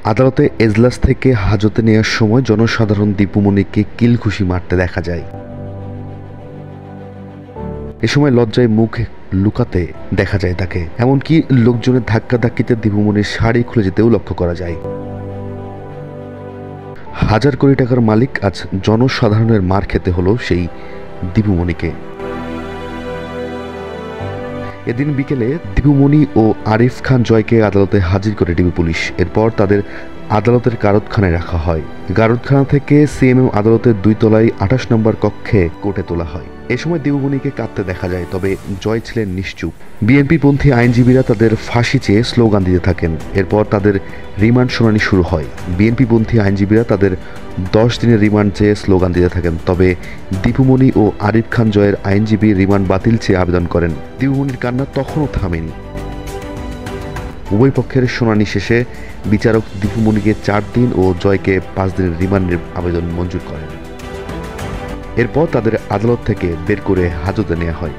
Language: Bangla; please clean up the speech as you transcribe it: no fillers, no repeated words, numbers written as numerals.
আদালতে এজলাস থেকে হাজতে নেওয়ার সময় জনসাধারণ দীপুমণিকে কিলঘুষি মারতে দেখা যায়। এ সময় লজ্জায় মুখ লুকাতে দেখা যায় তাকে। এমনকি লোকজনের ধাক্কাধাক্কিতে দীপুমণির শাড়ি খুলে যেতেও লক্ষ্য করা যায়। হাজার কোটি টাকার মালিক আজ জনসাধারণের মার খেতে হলো সেই দীপুমণিকে। এদিন বিকেলে দীপুমণি ও আরিফ খান জয়কে আদালতে হাজির করে ডিবি পুলিশ। এরপর তাদের আদালতের গারদখানায় রাখা হয়। গারদখানা থেকে সিএমএম আদালতের 2 তলায় 28 নম্বর কক্ষে কোর্টে তোলা হয়। এ সময় দীপুমণিকে কাঁদতে দেখা যায়, তবে জয় ছিলেন নিশ্চুপ। বিএনপিপন্থী আইনজীবীরা তাদের ফাঁসি চেয়ে স্লোগান দিতে থাকেন। এরপর তাদের রিমান্ড শুনানি শুরু হয়। বিএনপিপন্থী আইনজীবীরা তাদের 10 দিনের রিমান্ড চেয়ে স্লোগান দিতে থাকেন, তবে দীপুমণি ও আরিফ খান জয়ের আইনজীবী রিমান্ড বাতিল চেয়ে আবেদন করেন। দীপুমণির কান্না তখনও থামেনি। উভয় পক্ষের শুনানি শেষে বিচারক দীপুমণিকে 4 দিন ও জয়কে 5 দিনের রিমান্ডের আবেদন মঞ্জুর করেন। এরপর তাদের আদালত থেকে বের করে হাজতে নেওয়া হয়।